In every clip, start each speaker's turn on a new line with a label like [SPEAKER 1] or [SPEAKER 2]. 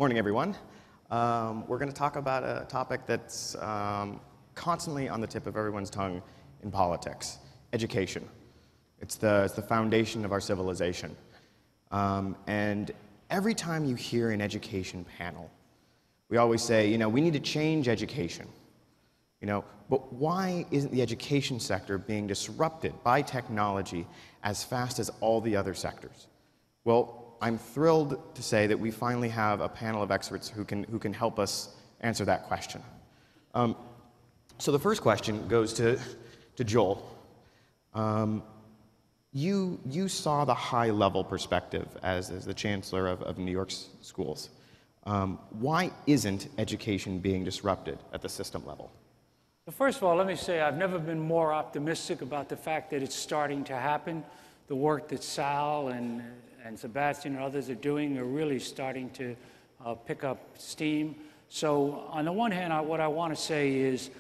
[SPEAKER 1] Morning, everyone. We're going to talk about a topic that's constantly on the tip of everyone's tongue in politics: education. It's the foundation of our civilization. And every time you hear an education panel, we always say, we need to change education. But why isn't the education sector being disrupted by technology as fast as all the other sectors? Well, I'm thrilled to say that we finally have a panel of experts who can help us answer that question. So the first question goes to Joel. You saw the high-level perspective as the chancellor of New York's schools. Why isn't education being disrupted at the system level?
[SPEAKER 2] Well, first of all, let me say I've never been more optimistic about the fact that it's starting to happen. The work that Sal and Sebastian and others are doing are really starting to pick up steam. So on the one hand, what I want to say is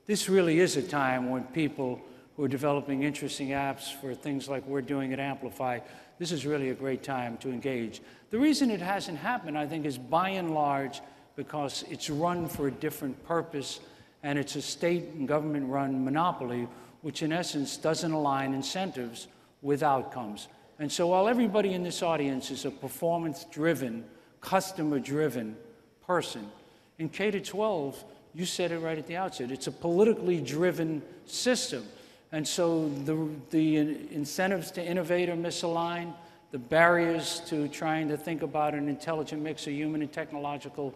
[SPEAKER 2] this really is a time when people who are developing interesting apps for things like we're doing at Amplify, this is really a great time to engage. The reason it hasn't happened, I think, is by and large because it's run for a different purpose, and it's a state and government-run monopoly, which in essence doesn't align incentives with outcomes. And so while everybody in this audience is a performance-driven, customer-driven person, in K-12, you said it right at the outset, it's a politically driven system. And so the incentives to innovate are misaligned, the barriers to trying to think about an intelligent mix of human and technological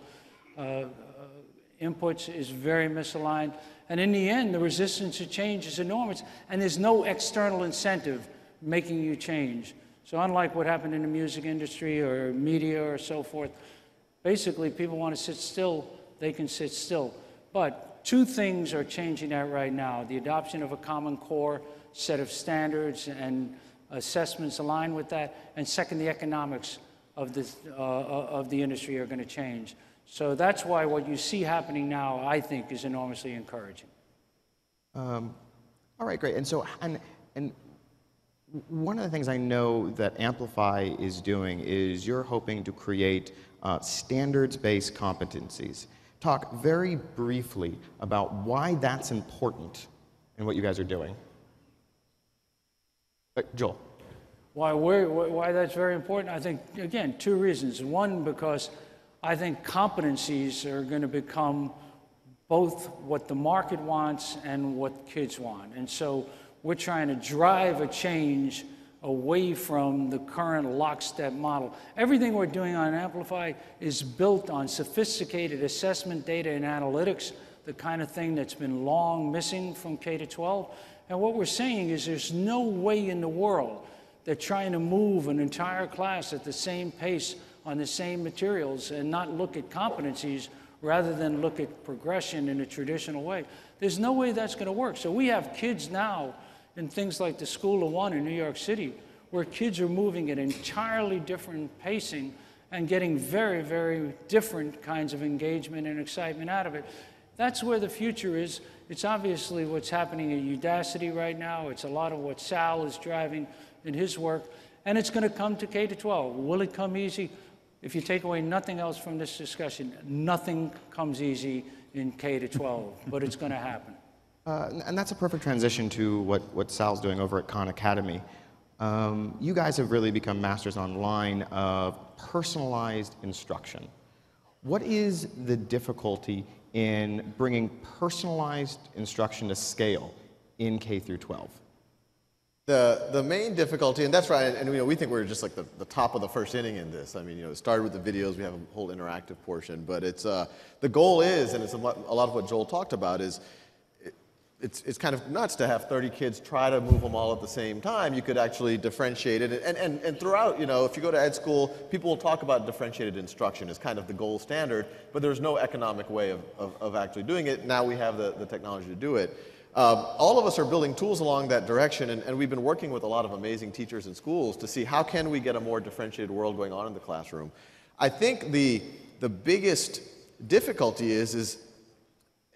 [SPEAKER 2] inputs is very misaligned. And in the end, the resistance to change is enormous, and there's no external incentive making you change. So unlike what happened in the music industry or media or so forth, basically people want to sit still, they can sit still. But two things are changing that right now: the adoption of a common core set of standards and assessments aligned with that, and second, the economics of the industry are going to change. So that's why what you see happening now, I think, is enormously encouraging.
[SPEAKER 1] All right, great. And so, and one of the things I know that Amplify is doing is you're hoping to create standards-based competencies. Talk very briefly about why that's important in what you guys are doing. Joel.
[SPEAKER 2] Why that's very important? I think, again, two reasons. One, because I think competencies are going to become both what the market wants and what kids want. And so we're trying to drive a change away from the current lockstep model. Everything we're doing on Amplify is built on sophisticated assessment data and analytics, the kind of thing that's been long missing from K-12. And what we're saying is there's no way in the world that trying to move an entire class at the same pace on the same materials and not look at competencies rather than look at progression in a traditional way. There's no way that's going to work. So we have kids now in things like the School of One in New York City, where kids are moving at entirely different pacing and getting very, very different kinds of engagement and excitement out of it. That's where the future is. It's obviously what's happening at Udacity right now. It's a lot of what Sal is driving in his work. And it's going to come to K-12. Will it come easy? If you take away nothing else from this discussion, nothing comes easy in K-12, but it's going to happen.
[SPEAKER 1] And that's a perfect transition to what Sal's doing over at Khan Academy. You guys have really become masters online of personalized instruction. What is the difficulty in bringing personalized instruction to scale in K through 12?
[SPEAKER 3] The main difficulty, and that's right, and we think we're just like the top of the first inning in this. I mean, it started with the videos, we have a whole interactive portion, but it's the goal is, and it's a lot of what Joel talked about, is it's kind of nuts to have 30 kids try to move them all at the same time. You could actually differentiate it, and throughout, if you go to ed school, people will talk about differentiated instruction as kind of the gold standard, but there's no economic way of actually doing it. Now we have the technology to do it. All of us are building tools along that direction, and we've been working with a lot of amazing teachers and schools to see how can we get a more differentiated world going on in the classroom. I think the biggest difficulty is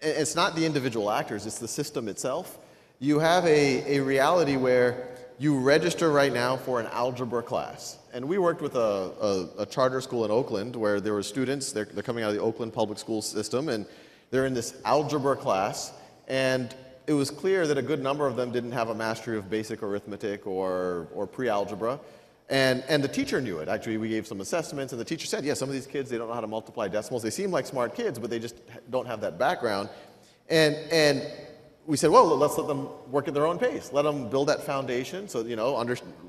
[SPEAKER 3] it's not the individual actors, it's the system itself. You have a reality where you register right now for an algebra class, And we worked with a charter school in Oakland where there were students, they're coming out of the Oakland public school system, and they're in this algebra class. And it was clear that a good number of them didn't have a mastery of basic arithmetic or pre-algebra. And the teacher knew it. Actually, we gave some assessments, and the teacher said, yeah, some of these kids, they don't know how to multiply decimals. They seem like smart kids, but they just don't have that background. And we said, well, let's let them work at their own pace. Let them build that foundation, so, you know,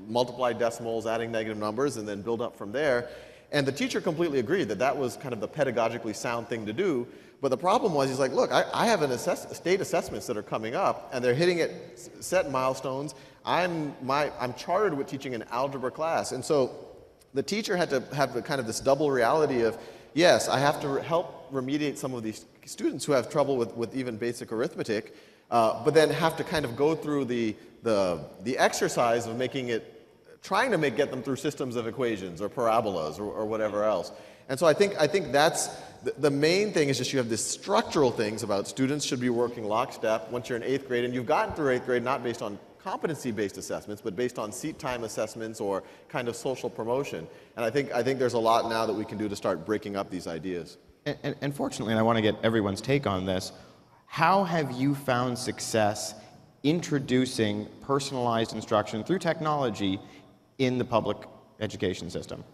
[SPEAKER 3] multiply decimals, adding negative numbers, and then build up from there. And the teacher completely agreed that that was kind of the pedagogically sound thing to do. But the problem was, he's like, look, I have state assessments that are coming up, and they're hitting at set milestones. I'm chartered with teaching an algebra class. And so the teacher had to have kind of this double reality of, yes, I have to help remediate some of these students who have trouble with even basic arithmetic, but then have to kind of go through the exercise of trying to get them through systems of equations or parabolas or whatever else. And so I think that's the main thing is just you have these structural things about students should be working lockstep once you're in 8th grade, and you've gotten through 8th grade not based on competency-based assessments, but based on seat time assessments or kind of social promotion. And I think there's a lot now that we can do to start breaking up these ideas.
[SPEAKER 1] And fortunately, and I want to get everyone's take on this, how have you found success introducing personalized instruction through technology in the public education system?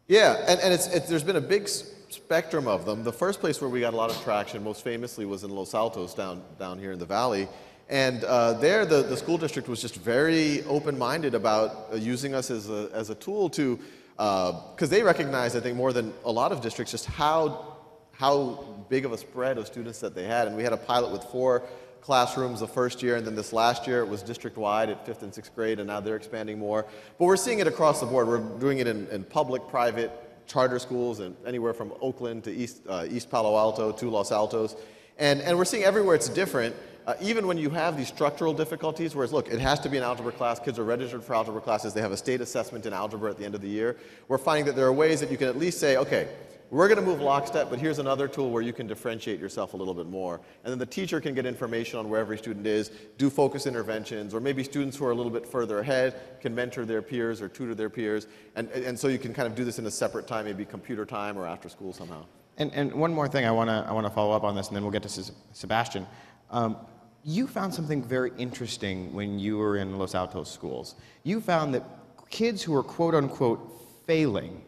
[SPEAKER 3] Yeah, and there's been a big spectrum of them. The first place where we got a lot of traction, most famously, was in Los Altos down here in the valley. And there, the school district was just very open-minded about using us as a tool to, because they recognize, I think, more than a lot of districts, just how big of a spread of students that they had. And we had a pilot with 4 classrooms the first year, and then this last year it was district-wide at 5th and 6th grade, and now they're expanding more. But we're seeing it across the board. We're doing it in public, private, charter schools, and anywhere from Oakland to East Palo Alto to Los Altos. And we're seeing everywhere it's different. Even when you have these structural difficulties, whereas, look, it has to be an algebra class, kids are registered for algebra classes, they have a state assessment in algebra at the end of the year, we're finding that there are ways that you can at least say, okay, we're going to move lockstep, but here's another tool where you can differentiate yourself a little bit more. And then the teacher can get information on where every student is, do focus interventions, or maybe students who are a little bit further ahead can mentor their peers or tutor their peers. And so you can kind of do this in a separate time, maybe computer time or after school somehow.
[SPEAKER 1] And one more thing I want to follow up on this, and then we'll get to Sebastian. You found something very interesting when you were in Los Altos schools. You found that kids who were quote-unquote failing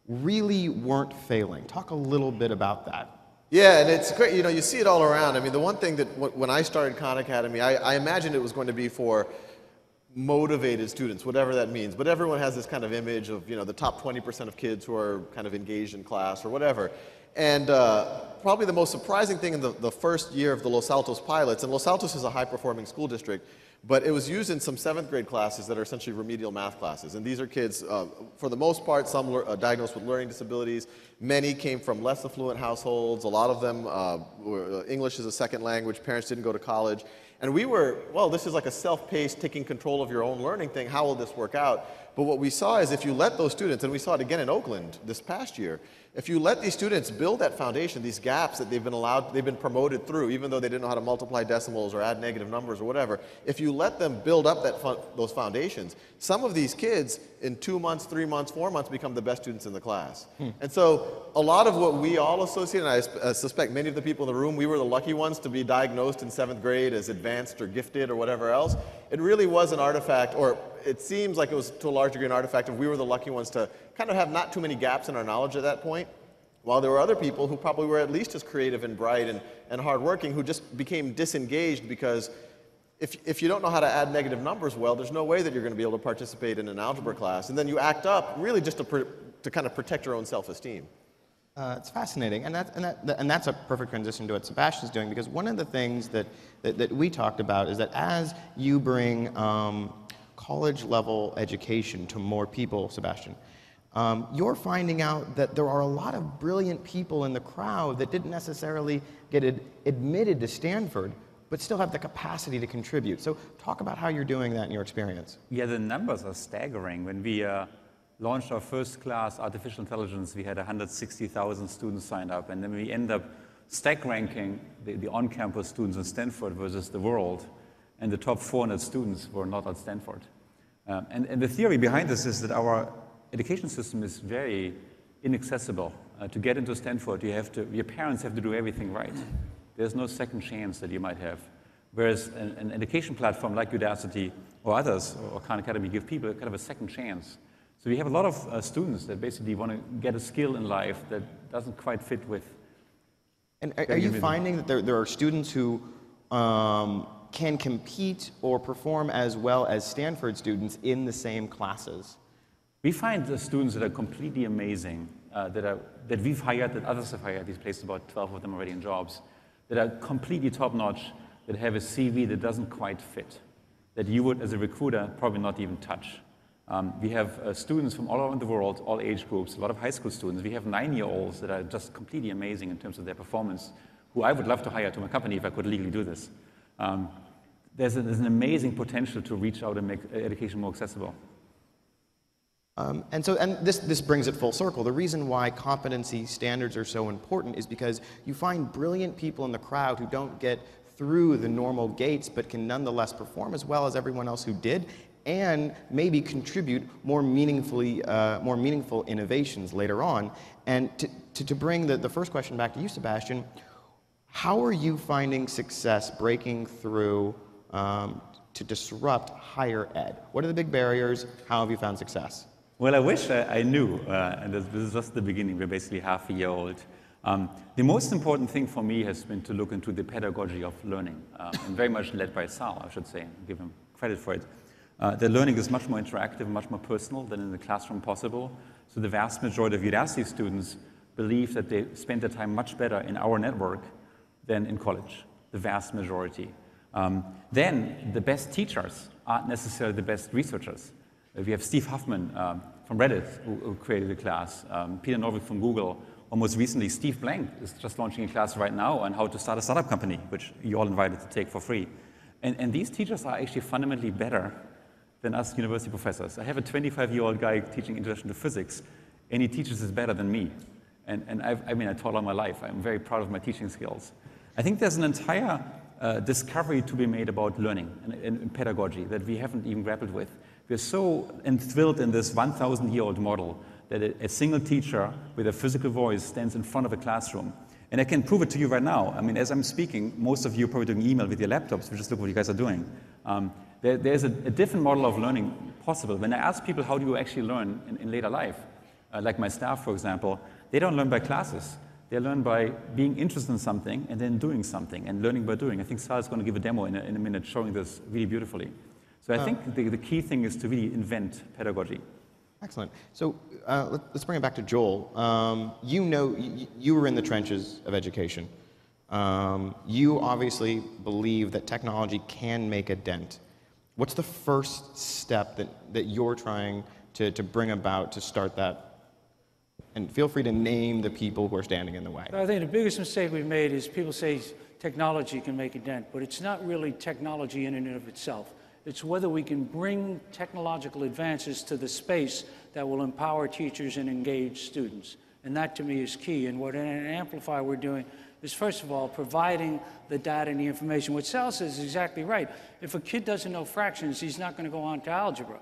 [SPEAKER 1] really weren't failing. Talk a little bit about that.
[SPEAKER 3] Yeah, and it's great. You know, you see it all around. I mean, the one thing that when I started Khan Academy, I imagined it was going to be for motivated students, whatever that means. But everyone has this kind of image of, you know, the top 20% of kids who are kind of engaged in class or whatever. And probably the most surprising thing in the first year of the Los Altos pilots, and Los Altos is a high-performing school district, but it was used in some 7th grade classes that are essentially remedial math classes. And these are kids, for the most part, some diagnosed with learning disabilities. Many came from less affluent households. A lot of them were English as a second language. Parents didn't go to college. And we were, well, this is like a self-paced, taking control of your own learning thing. How will this work out? But what we saw is if you let those students, and we saw it again in Oakland this past year, if you let these students build that foundation, these gaps that they've been promoted through, even though they didn't know how to multiply decimals or add negative numbers or whatever, if you let them build up those foundations, some of these kids in 2 months, 3 months, 4 months become the best students in the class. And so a lot of what we all associate, and I suspect many of the people in the room, we were the lucky ones to be diagnosed in 7th grade as advanced or gifted or whatever else. It really was an artifact, or it seems like it was to a large degree an artifact of we were the lucky ones to kind of have not too many gaps in our knowledge at that point, while there were other people who probably were at least as creative and bright and hardworking who just became disengaged because if you don't know how to add negative numbers well, there's no way that you're going to be able to participate in an algebra class. And then you act up really just to kind of protect your own self-esteem.
[SPEAKER 1] It's fascinating, and that's a perfect transition to what Sebastian's doing, because one of the things that we talked about is that as you bring college-level education to more people, Sebastian, you're finding out that there are a lot of brilliant people in the crowd that didn't necessarily get admitted to Stanford, but still have the capacity to contribute. So talk about how you're doing that in your experience.
[SPEAKER 4] Yeah, the numbers are staggering. When we launched our first class, Artificial Intelligence, we had 160,000 students signed up, and then we end up stack ranking the on-campus students in Stanford versus the world, and the top 400 students were not at Stanford. And the theory behind this is that our education system is very inaccessible. To get into Stanford, your parents have to do everything right. There's no second chance that you might have. Whereas an education platform like Udacity or others, or Khan Academy, give people kind of a second chance. So we have a lot of students that basically want to get a skill in life that doesn't quite fit with.
[SPEAKER 1] And are you finding that there are students who can compete or perform as well as Stanford students in the same classes?
[SPEAKER 4] We find the students that are completely amazing, that we've hired, that others have hired. We've placed about 12 of them already in jobs, that are completely top-notch, that have a CV that doesn't quite fit, that you would, as a recruiter, probably not even touch. We have students from all around the world, all age groups, a lot of high school students. We have 9-year-olds that are just completely amazing in terms of their performance, who I would love to hire to my company if I could legally do this. There's an amazing potential to reach out and make education more accessible.
[SPEAKER 1] And this brings it full circle. The reason why competency standards are so important is because you find brilliant people in the crowd who don't get through the normal gates but can nonetheless perform as well as everyone else who did, and maybe contribute more meaningful innovations later on. And to bring the first question back to you, Sebastian, how are you finding success breaking through to disrupt higher ed? What are the big barriers? How have you found success?
[SPEAKER 4] Well, I wish I knew, and this is just the beginning. We're basically half a year old. The most important thing for me has been to look into the pedagogy of learning, and very much led by Sal, I should say, give him credit for it. The learning is much more interactive, much more personal than in the classroom possible. So the vast majority of Udacity students believe that they spend their time much better in our network than in college, the vast majority. Then the best teachers aren't necessarily the best researchers. We have Steve Huffman from Reddit who created a class, Peter Norvig from Google, or most recently Steve Blank is just launching a class right now on how to start a startup company, which you're all invited to take for free. And these teachers are actually fundamentally better than us university professors. I have a 25-year-old guy teaching introduction to physics, and he teaches this better than me. And I taught all my life. I'm very proud of my teaching skills. I think there's an entire discovery to be made about learning and pedagogy that we haven't even grappled with. We're so enthralled in this 1,000-year-old model that a single teacher with a physical voice stands in front of a classroom. And I can prove it to you right now. I mean, as I'm speaking, most of you are probably doing email with your laptops, which is look what you guys are doing. There's a different model of learning possible. When I ask people, how do you actually learn in later life? Like my staff, for example, they don't learn by classes. They learn by being interested in something and then doing something and learning by doing. I think Sal is going to give a demo in a minute showing this really beautifully. So I think the key thing is to really invent pedagogy.
[SPEAKER 1] Excellent. So let's bring it back to Joel. You were in the trenches of education. You obviously believe that technology can make a dent. What's the first step that you're trying to bring about to start that? And feel free to name the people who are standing in the way.
[SPEAKER 2] I think the biggest mistake we've made is people say technology can make a dent, but it's not really technology in and of itself. It's whether we can bring technological advances to the space that will empower teachers and engage students. And that, to me, is key. And what in Amplify we're doing is, first of all, providing the data and the information. What Sal says is exactly right. If a kid doesn't know fractions, he's not going to go on to algebra.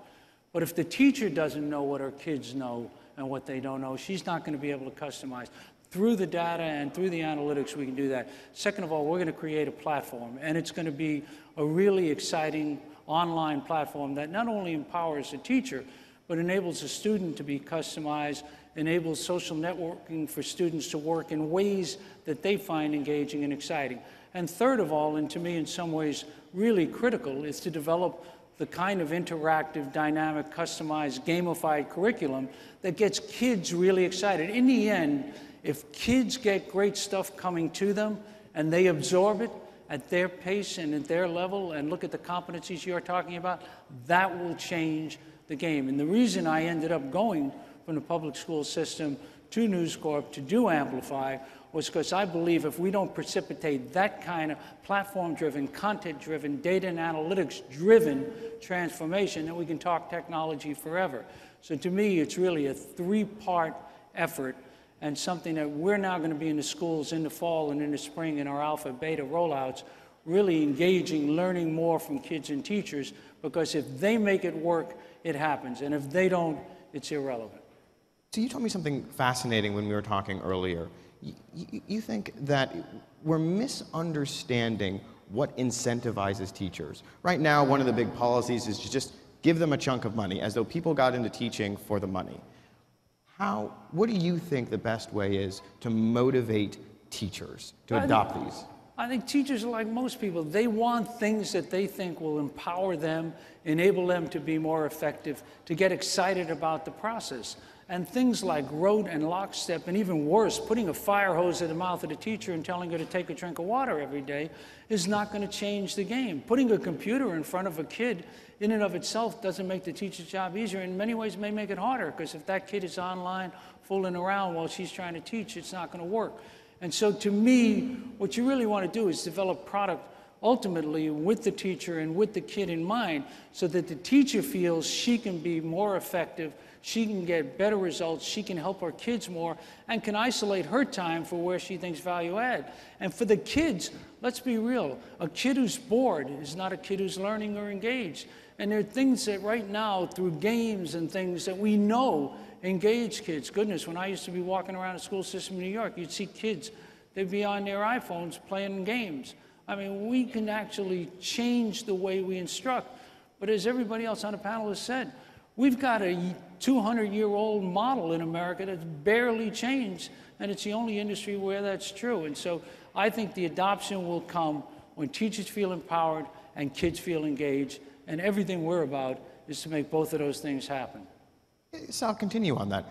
[SPEAKER 2] But if the teacher doesn't know what her kids know and what they don't know, she's not going to be able to customize. Through the data and through the analytics, we can do that. Second of all, we're going to create a platform, and it's going to be a really exciting online platform that not only empowers the teacher, but enables the student to be customized, enables social networking for students to work in ways that they find engaging and exciting. And third of all, and to me in some ways really critical, is to develop the kind of interactive, dynamic, customized, gamified curriculum that gets kids really excited. In the end, if kids get great stuff coming to them and they absorb it at their pace and at their level and look at the competencies you're talking about, that will change the game. And the reason I ended up going from the public school system to News Corp to do Amplify was because I believe if we don't precipitate that kind of platform-driven, content-driven, data and analytics-driven transformation, then we can talk technology forever. So to me, it's really a three-part effort and something that we're now going to be in the schools in the fall and in the spring in our alpha, beta rollouts, really engaging, learning more from kids and teachers, because if they make it work, it happens. And if they don't, it's irrelevant.
[SPEAKER 1] So you told me something fascinating when we were talking earlier. You think that we're misunderstanding what incentivizes teachers. Right now, one of the big policies is to just give them a chunk of money, as though people got into teaching for the money. What do you think the best way is to motivate teachers to adopt these?
[SPEAKER 2] I think teachers are like most people. They want things that they think will empower them, enable them to be more effective, to get excited about the process. And things like rote and lockstep, and even worse, putting a fire hose in the mouth of the teacher and telling her to take a drink of water every day is not going to change the game. Putting a computer in front of a kid in and of itself doesn't make the teacher's job easier. In many ways, it may make it harder, because if that kid is online fooling around while she's trying to teach, it's not going to work. And so to me, what you really want to do is develop product ultimately with the teacher and with the kid in mind, so that the teacher feels she can be more effective, she can get better results, she can help her kids more, and can isolate her time for where she thinks value add. And for the kids, let's be real, a kid who's bored is not a kid who's learning or engaged. And there are things that right now, through games and things that we know engage kids. Goodness, when I used to be walking around the school system in New York, you'd see kids, they'd be on their iPhones playing games. I mean, we can actually change the way we instruct. But as everybody else on the panel has said, we've got a 200-year-old model in America that's barely changed, and it's the only industry where that's true. And so I think the adoption will come when teachers feel empowered and kids feel engaged, and everything we're about is to make both of those things happen.
[SPEAKER 1] So I'll continue on that.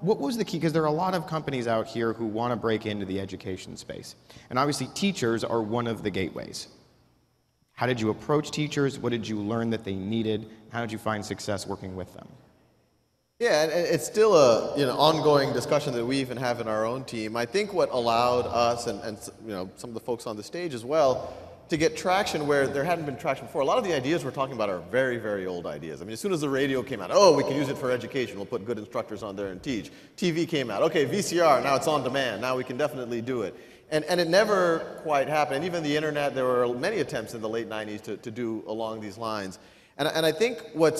[SPEAKER 1] What was the key? Because there are a lot of companies out here who want to break into the education space. And obviously teachers are one of the gateways. How did you approach teachers? What did you learn that they needed? How did you find success working with them?
[SPEAKER 3] Yeah, and it's still a ongoing discussion that we even have in our own team. I think what allowed us and some of the folks on the stage as well to get traction where there hadn't been traction before. A lot of the ideas we're talking about are very, very old ideas. I mean, as soon as the radio came out, oh, we can use it for education. We'll put good instructors on there and teach. TV came out. Okay, VCR, now it's on demand. Now we can definitely do it. And it never quite happened. And even the internet, there were many attempts in the late 90s to do along these lines. And I think what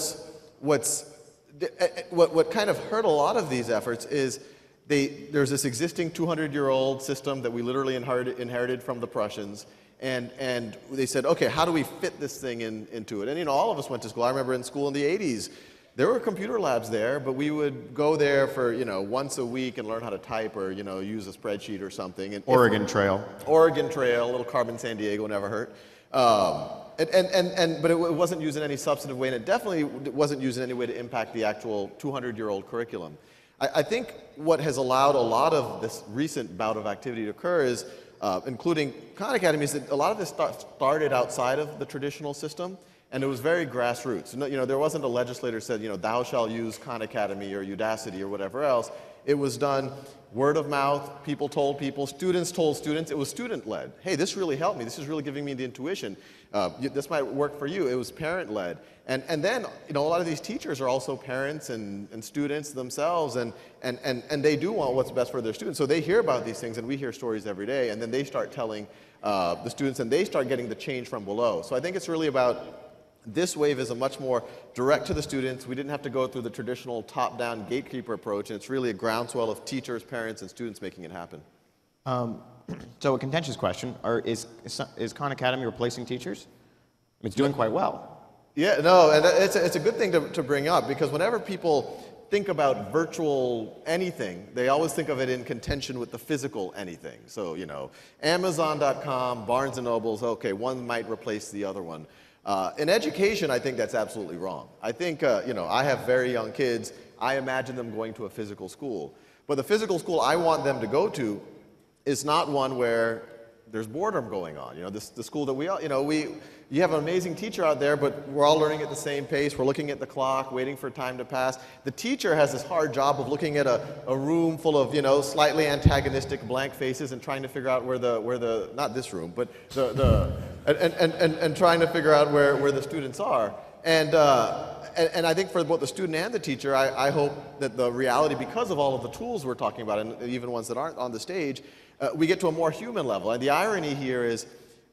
[SPEAKER 3] kind of hurt a lot of these efforts is there's this existing 200-year-old system that we literally inherited from the Prussians. And they said, okay, how do we fit this thing into it? And all of us went to school. I remember in school in the 80s, there were computer labs there, but we would go there for once a week and learn how to type or use a spreadsheet or something. And
[SPEAKER 1] Oregon Trail,
[SPEAKER 3] a little Carmen San Diego never hurt. But it wasn't used in any substantive way, and it definitely wasn't used in any way to impact the actual 200-year-old curriculum. I think what has allowed a lot of this recent bout of activity to occur is, including Khan Academies, that a lot of this started outside of the traditional system, and it was very grassroots. There wasn't a legislator said, thou shall use Khan Academy or Udacity or whatever else. It was done word of mouth, people told people, students told students. It was student-led. Hey, this really helped me. This is really giving me the intuition. This might work for you. It was parent-led. And then, a lot of these teachers are also parents and students themselves, and they do want what's best for their students. So they hear about these things, and we hear stories every day, and then they start telling the students, and they start getting the change from below. So I think it's really about this wave is a much more direct to the students. We didn't have to go through the traditional top-down gatekeeper approach, and it's really a groundswell of teachers, parents, and students making it happen.
[SPEAKER 1] So a contentious question, is Khan Academy replacing teachers? It's doing quite well.
[SPEAKER 3] Yeah, no, and it's a good thing to bring up, because whenever people think about virtual anything, they always think of it in contention with the physical anything. So, Amazon.com, Barnes & Noble's, okay, one might replace the other one. In education, I think that's absolutely wrong. I think, I have very young kids. I imagine them going to a physical school. But the physical school I want them to go to is not one where there's boredom going on. The school that we all, you have an amazing teacher out there, but we're all learning at the same pace. We're looking at the clock, waiting for time to pass. The teacher has this hard job of looking at a room full of, slightly antagonistic blank faces and trying to figure out where the not this room, but and trying to figure out where the students are. And I think for both the student and the teacher, I hope that the reality, because of all of the tools we're talking about, and even ones that aren't on the stage, we get to a more human level. And the irony here is,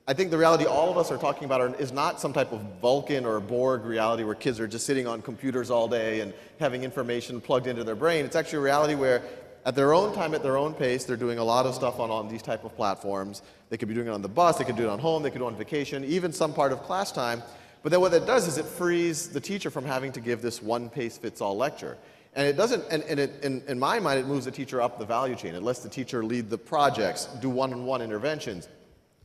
[SPEAKER 3] I think the reality all of us are talking about is not some type of Vulcan or Borg reality where kids are just sitting on computers all day and having information plugged into their brain. It's actually a reality where at their own time, at their own pace, they're doing a lot of stuff on these type of platforms. They could be doing it on the bus, they could do it on home, they could do it on vacation, even some part of class time. But then what that does is it frees the teacher from having to give this one-pace-fits-all lecture. And it doesn't, in my mind, it moves the teacher up the value chain. It lets the teacher lead the projects, do one-on-one interventions.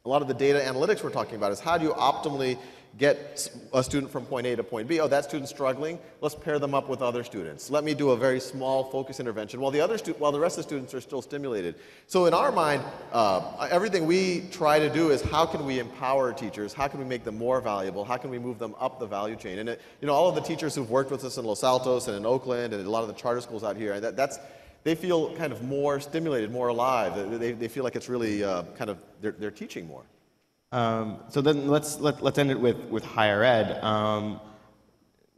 [SPEAKER 3] A lot of the data analytics we're talking about is how do you optimally get a student from point A to point B? Oh, that student's struggling. Let's pair them up with other students. Let me do a very small focus intervention while the rest of the students are still stimulated. So in our mind, everything we try to do is how can we empower teachers? How can we make them more valuable? How can we move them up the value chain? And all of the teachers who've worked with us in Los Altos and in Oakland and a lot of the charter schools out here, they feel kind of more stimulated, more alive. They feel like it's really kind of they're teaching more.
[SPEAKER 1] So then let's end it with higher ed. Now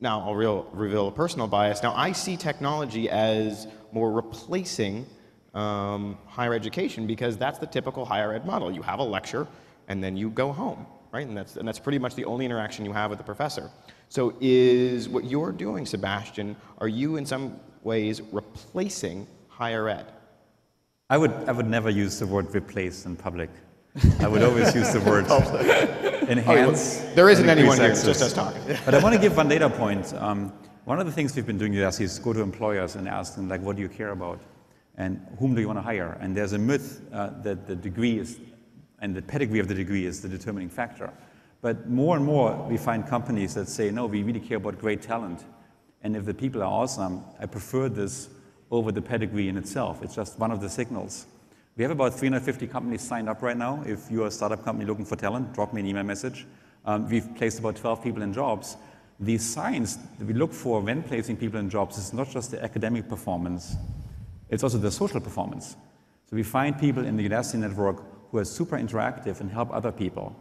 [SPEAKER 1] I'll reveal a personal bias. Now I see technology as more replacing higher education because that's the typical higher ed model. You have a lecture and then you go home, right? And that's pretty much the only interaction you have with the professor. So is what you're doing, Sebastian, are you in some ways replacing higher ed?
[SPEAKER 4] I would never use the word replace in public. I would always use the word enhance.
[SPEAKER 1] There isn't anyone here, it's just us talking.
[SPEAKER 4] But I want to give one data point. One of the things we've been doing with Udacity is go to employers and ask them, like, what do you care about? And whom do you want to hire? And there's a myth that the degree is, and the pedigree of the degree is the determining factor. But more and more, we find companies that say, no, we really care about great talent. And if the people are awesome, I prefer this over the pedigree in itself. It's just one of the signals. We have about 350 companies signed up right now. If you're a startup company looking for talent, drop me an email message. We've placed about 12 people in jobs. The signs that we look for when placing people in jobs is not just the academic performance, it's also the social performance. So we find people in the Udacity network who are super interactive and help other people.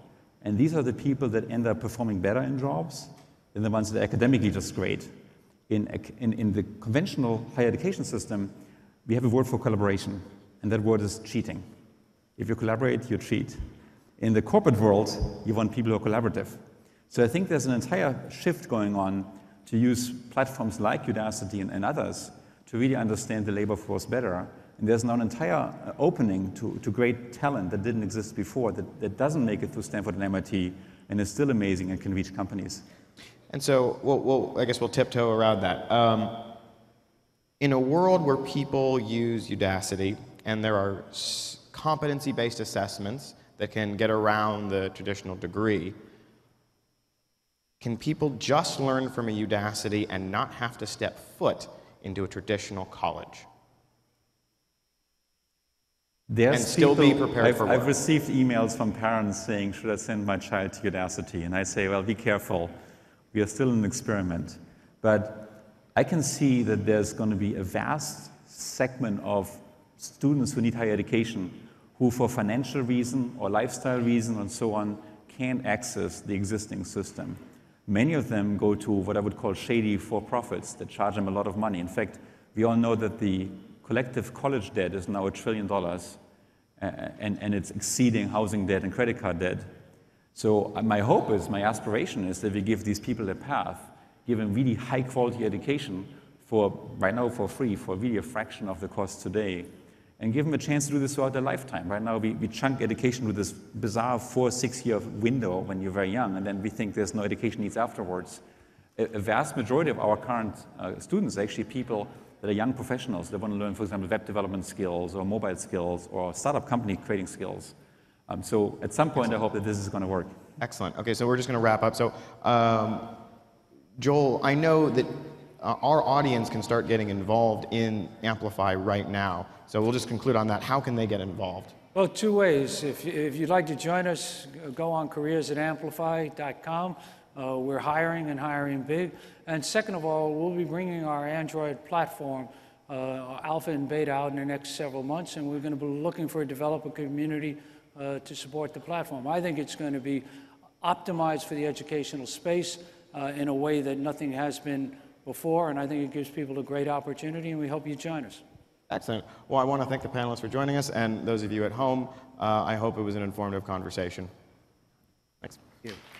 [SPEAKER 4] And these are the people that end up performing better in jobs than the ones that are academically just great. In the conventional higher education system, we have a word for collaboration, and that word is cheating. If you collaborate, you cheat. In the corporate world, you want people who are collaborative. So I think there's an entire shift going on to use platforms like Udacity and others to really understand the labor force better. And there's now an entire opening to great talent that didn't exist before, that doesn't make it through Stanford and MIT, and is still amazing and can reach companies.
[SPEAKER 1] And so, I guess we'll tiptoe around that. In a world where people use Udacity, and there are competency-based assessments that can get around the traditional degree, can people just learn from a Udacity and not have to step foot into a traditional college?
[SPEAKER 4] There's
[SPEAKER 1] and still be prepared for work.
[SPEAKER 4] I've received emails from parents saying, should I send my child to Udacity? And I say, well, be careful. We are still in an experiment. But I can see that there's going to be a vast segment of students who need higher education who, for financial reason or lifestyle reason and so on, can't access the existing system. Many of them go to what I would call shady for-profits that charge them a lot of money. In fact, we all know that the collective college debt is now $1 trillion, and it's exceeding housing debt and credit card debt. So my hope is, my aspiration is that we give these people a path, give them really high-quality education right now for free, for really a fraction of the cost today, and give them a chance to do this throughout their lifetime. Right now, we chunk education with this bizarre 4-6 year window when you're very young, and then we think there's no education needs afterwards. A vast majority of our current students are actually people that are young professionals that want to learn, for example, web development skills or mobile skills or startup company creating skills. So at some point, I hope that this is going to work.
[SPEAKER 1] Excellent. Okay, so we're just going to wrap up. So, Joel, I know that our audience can start getting involved in Amplify right now. So we'll just conclude on that. How can they get involved?
[SPEAKER 2] Well, two ways. If you'd like to join us, go on careers@amplify.com. We're hiring and hiring big. And second of all, we'll be bringing our Android platform, alpha and beta, out in the next several months, and we're going to be looking for a developer community to support the platform. I think it's going to be optimized for the educational space in a way that nothing has been before, and I think it gives people a great opportunity, and we hope you join us.
[SPEAKER 1] Excellent. Well, I want to thank the panelists for joining us, and those of you at home, I hope it was an informative conversation. you.